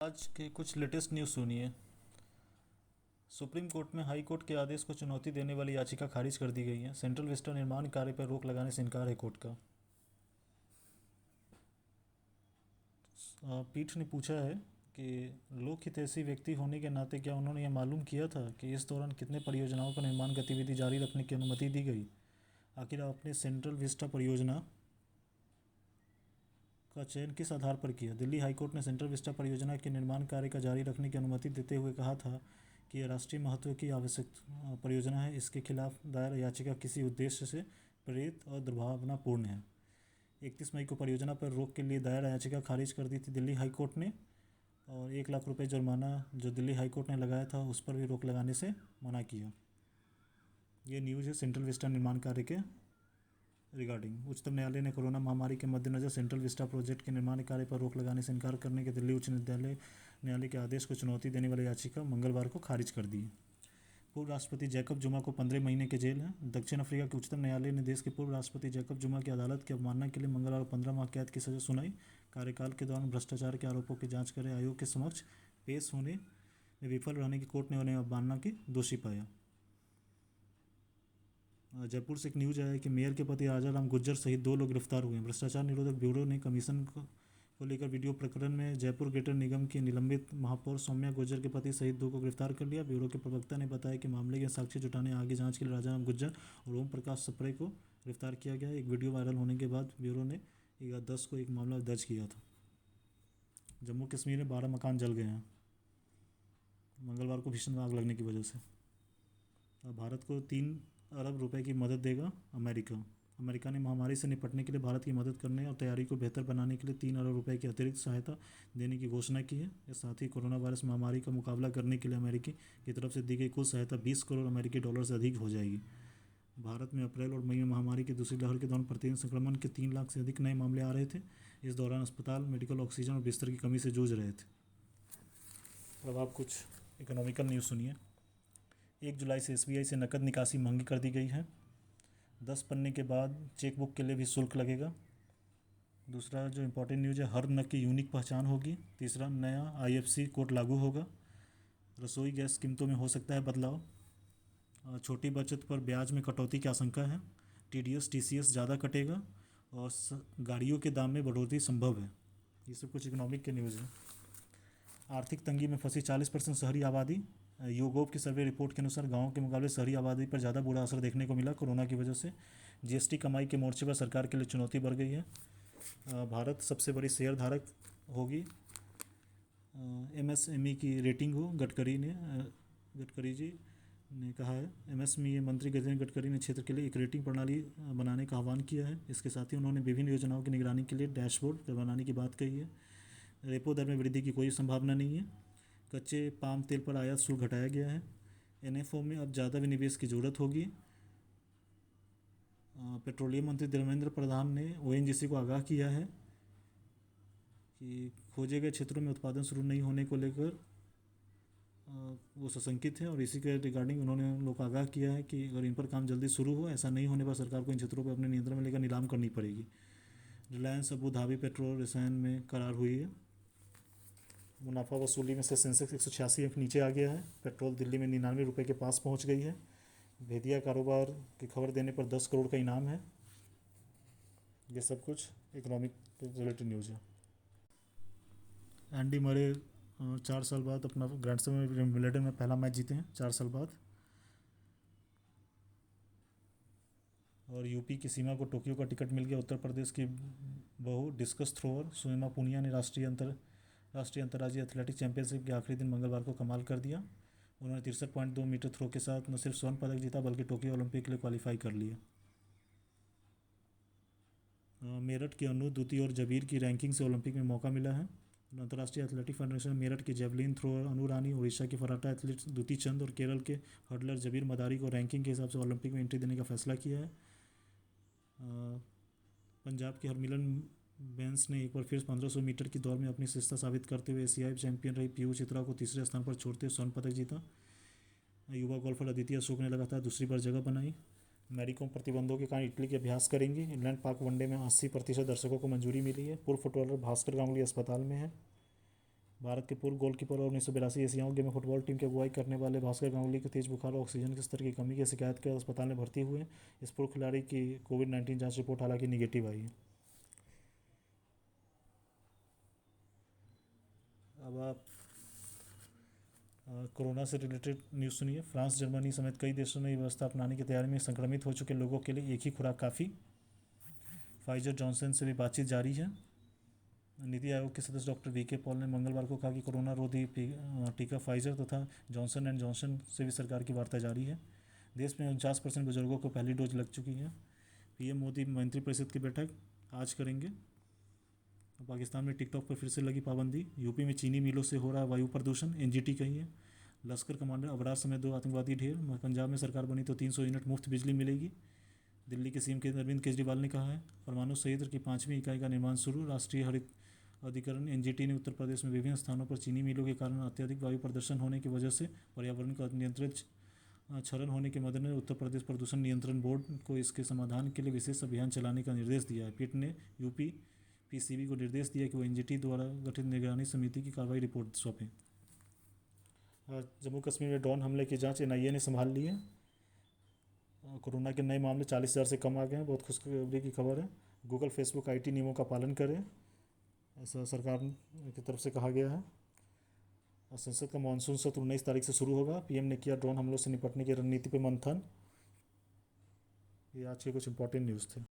आज के कुछ लेटेस्ट न्यूज़ सुनिए। सुप्रीम कोर्ट में हाई कोर्ट के आदेश को चुनौती देने वाली याचिका खारिज कर दी गई है। सेंट्रल विस्टा निर्माण कार्य पर रोक लगाने से इनकार है कोर्ट का। पीठ ने पूछा है कि लोकहित ऐसी व्यक्ति होने के नाते क्या उन्होंने यह मालूम किया था कि इस दौरान कितने परियोजनाओं का निर्माण गतिविधि जारी रखने की अनुमति दी गई। आखिर आपने सेंट्रल विस्टा परियोजना का चयन किस आधार पर किया। दिल्ली हाईकोर्ट ने सेंट्रल विस्टा परियोजना के निर्माण कार्य का जारी रखने की अनुमति देते हुए कहा था कि यह राष्ट्रीय महत्व की आवश्यक परियोजना है। इसके खिलाफ दायर याचिका किसी उद्देश्य से प्रेरित और दुर्भावनापूर्ण है। 31 मई को परियोजना पर रोक के लिए दायर याचिका खारिज कर दी थी दिल्ली हाईकोर्ट ने, और 1 लाख रुपये जुर्माना जो दिल्ली हाईकोर्ट ने लगाया था उस पर भी रोक लगाने से मना किया। ये न्यूज़ है सेंट्रल विस्टा निर्माण कार्य के रिगार्डिंग। उच्चतम न्यायालय ने कोरोना महामारी के मद्देनजर सेंट्रल विस्टा प्रोजेक्ट के निर्माण कार्य पर रोक लगाने से इनकार करने के दिल्ली उच्च न्यायालय के आदेश को चुनौती देने वाली याचिका मंगलवार को खारिज कर दी। पूर्व राष्ट्रपति जैकब जुमा को 15 महीने की जेल है। दक्षिण अफ्रीका के उच्चतम न्यायालय ने देश के पूर्व राष्ट्रपति जैकब जुमा की अदालत की अवमानना के लिए मंगलवार 15 माह कैद की सजा सुनाई। कार्यकाल के दौरान भ्रष्टाचार के आरोपों की जांच करे आयोग के समक्ष पेश होने में विफल रहने की कोर्ट ने उन्हें अवमानना की दोषी पाया। जयपुर से एक न्यूज आया है कि मेयर के पति राजाराम गुर्जर सहित 2 लोग गिरफ्तार हुए हैं। भ्रष्टाचार निरोधक ब्यूरो ने कमीशन को लेकर वीडियो प्रकरण में जयपुर ग्रेटर निगम की निलंबित महापौर सौम्या गुर्जर के पति सहित 2 को गिरफ्तार कर लिया। ब्यूरो के प्रवक्ता ने बताया कि मामले के साक्ष्य जुटाने आगे जांच के लिए राजाराम गुर्जर और ओम प्रकाश सप्रे को गिरफ्तार किया गया। एक वीडियो वायरल होने के बाद ब्यूरो ने 10 को एक मामला दर्ज किया था। जम्मू कश्मीर में 12 मकान जल गए हैं मंगलवार को भीषण आग लगने की वजह से। भारत को 3 अरब रुपए की मदद देगा अमेरिका ने महामारी से निपटने के लिए भारत की मदद करने और तैयारी को बेहतर बनाने के लिए 3 अरब रुपए की अतिरिक्त सहायता देने की घोषणा की है। इसके साथ ही कोरोना वायरस महामारी का मुकाबला करने के लिए अमेरिकी की तरफ से दी गई कुल सहायता 20 करोड़ अमेरिकी डॉलर से अधिक हो जाएगी। भारत में अप्रैल और मई में महामारी की दूसरी लहर के दौरान प्रतिदिन संक्रमण के 3 लाख से अधिक नए मामले आ रहे थे। इस दौरान अस्पताल मेडिकल ऑक्सीजन और बिस्तर की कमी से जूझ रहे थे। अब आप कुछ इकोनॉमिकल न्यूज़ सुनिए। 1 जुलाई से SBI से नकद निकासी महंगी कर दी गई है। 10 पन्ने के बाद चेकबुक के लिए भी शुल्क लगेगा। दूसरा जो इम्पोर्टेंट न्यूज़ है, हर नग की यूनिक पहचान होगी। तीसरा, नया IFSC कोड लागू होगा। रसोई गैस कीमतों में हो सकता है बदलाव। छोटी बचत पर ब्याज में कटौती की आशंका है। TDS TCS ज़्यादा कटेगा और गाड़ियों के दाम में बढ़ोतरी संभव है। ये सब कुछ इकोनॉमिक के न्यूज़ है। आर्थिक तंगी में फंसी 40% शहरी आबादी। योगोप की सर्वे रिपोर्ट के अनुसार गांव के मुकाबले शहरी आबादी पर ज़्यादा बुरा असर देखने को मिला कोरोना की वजह से। GST कमाई के मोर्चे पर सरकार के लिए चुनौती बढ़ गई है। भारत सबसे बड़ी शेयर धारक होगी। MSME की रेटिंग हो, गडकरी जी ने कहा है। MSME मंत्री नितिन गडकरी ने क्षेत्र के लिए एक रेटिंग प्रणाली बनाने का आह्वान किया है। इसके साथ ही उन्होंने विभिन्न योजनाओं की निगरानी के लिए डैशबोर्ड बनाने की बात कही है। रेपो दर में वृद्धि की कोई संभावना नहीं है। कच्चे पाम तेल पर आयात शुल्क घटाया गया है। NFO में अब ज़्यादा विनिवेश की ज़रूरत होगी। पेट्रोलियम मंत्री धर्मेंद्र प्रधान ने ONGC को आगाह किया है कि खोजे गए क्षेत्रों में उत्पादन शुरू नहीं होने को लेकर वो सशंकित है, और इसी के रिगार्डिंग उन्होंने उन लोग को आगाह किया है कि अगर इन पर काम जल्दी शुरू हो, ऐसा नहीं होने पर सरकार को इन क्षेत्रों को अपने नियंत्रण में लेकर नीलाम करनी पड़ेगी। रिलायंस अबू धाबी पेट्रोल रसायन में करार हुई है। मुनाफा वसूली में से सेंसेक्स 186 अंक नीचे आ गया है। पेट्रोल दिल्ली में 99 रुपये के पास पहुंच गई है। भेदिया कारोबार की खबर देने पर 10 करोड़ का इनाम है। ये सब कुछ इकोनॉमिक रिलेटेड न्यूज़ है। एंडी मरे 4 साल बाद अपना ग्रैंड स्लैम विंबलडन में पहला मैच जीते हैं 4 साल बाद। और यूपी की सीमा को टोक्यो का टिकट मिल गया। उत्तर प्रदेश की बहु डिस्कस थ्रोअर सुषमा पुनिया ने राष्ट्रीय अंतर्राज्यीय एथलेटिक्स चैंपियनशिप के आखिरी दिन मंगलवार को कमाल कर दिया। उन्होंने 63.2 मीटर थ्रो के साथ न सिर्फ स्वर्ण पदक जीता बल्कि टोक्यो ओलंपिक के लिए क्वालिफाई कर लिया। मेरठ की अनु दूती और जबीर की रैंकिंग से ओलंपिक में मौका मिला है। अंतर्राष्ट्रीय एथलेटिक फेडरेशन मेरठ की जेवलिन थ्रोअर अनु रानी, उड़ीसा की फराटा एथलीट दूती चंद और केरल के हर्डलर जबीर मदारी को रैंकिंग के हिसाब से ओलंपिक में एंट्री देने का फैसला किया है। पंजाब के हरमिलन बेंस ने एक बार फिर 1500 मीटर की दौड़ में अपनी श्रेष्ठता साबित करते हुए एशियाई चैंपियन रही पीयू चित्रा को तीसरे स्थान पर छोड़ते हुए स्वर्ण पदक जीता। युवा गोल्फर अदिति अशोक ने लगातार दूसरी बार जगह बनाई। मैरीकॉम प्रतिबंधों के कारण इटली के अभ्यास करेंगी। इंग्लैंड पाक वनडे में 80% दर्शकों को मंजूरी मिली है। पूर्व फुटबॉलर भास्कर गांगुली अस्पताल में है। भारत के पूर्व गोलकीपर और 1982 एशियाई गेम में फुटबॉल टीम की अगुवाई करने वाले भास्कर गांगुली को तेज बुखार और ऑक्सीजन के स्तर की कमी की शिकायत के अस्पताल में भर्ती हुए। इस पूर्व खिलाड़ी की कोविड-19 जांच रिपोर्ट हालांकि निगेटिव आई है। अब आप कोरोना से रिलेटेड न्यूज़ सुनिए। फ्रांस, जर्मनी समेत कई देशों ने व्यवस्था अपनाने की तैयारी में संक्रमित हो चुके लोगों के लिए एक ही खुराक काफ़ी। फाइजर जॉनसन से भी बातचीत जारी है। नीति आयोग के सदस्य डॉक्टर वी के पॉल ने मंगलवार को कहा कि कोरोना रोधी टीका फाइजर तथा जॉनसन एंड जॉनसन से भी सरकार की वार्ता जारी है। देश में 49% बुजुर्गों को पहली डोज लग चुकी है। पीएम मोदी मंत्रिपरिषद की बैठक आज करेंगे। पाकिस्तान में टिकटॉक पर फिर से लगी पाबंदी। यूपी में चीनी मिलों से हो रहा वायु प्रदूषण, एनजीटी कही है। लश्कर कमांडर अबरार समेत 2 आतंकवादी ढेर। पंजाब में सरकार बनी तो 300 यूनिट मुफ्त बिजली मिलेगी। दिल्ली के सीएम अरविंद केजरीवाल ने कहा है परमाणु संयंत्र की 5वीं इकाई का निर्माण शुरू। राष्ट्रीय हरित अधिकरण एनजीटी ने उत्तर प्रदेश में विभिन्न स्थानों पर चीनी मिलों के कारण अत्यधिक वायु प्रदूषण होने की वजह से पर्यावरण का नियंत्रित क्षरण होने के मद्देनजर उत्तर प्रदेश प्रदूषण नियंत्रण बोर्ड को इसके समाधान के लिए विशेष अभियान चलाने का निर्देश दिया है। पीठ ने यूपी पीसीबी को निर्देश दिया कि वो एनजीटी द्वारा गठित निगरानी समिति की कार्रवाई रिपोर्ट सौंपे। जम्मू कश्मीर में ड्रोन हमले की जांच एनआईए ने संभाल ली है। कोरोना के नए मामले 40,000 से कम आ गए हैं। बहुत खुशखबरी की खबर है। गूगल, फेसबुक आईटी नियमों का पालन करें, ऐसा सरकार की तरफ से कहा गया है। संसद का मानसून सत्र 19 तारीख से शुरू होगा। पीएम ने किया ड्रोन हमलों से निपटने की रणनीति पर मंथन। ये आज के कुछ इंपॉर्टेंट न्यूज़ थे।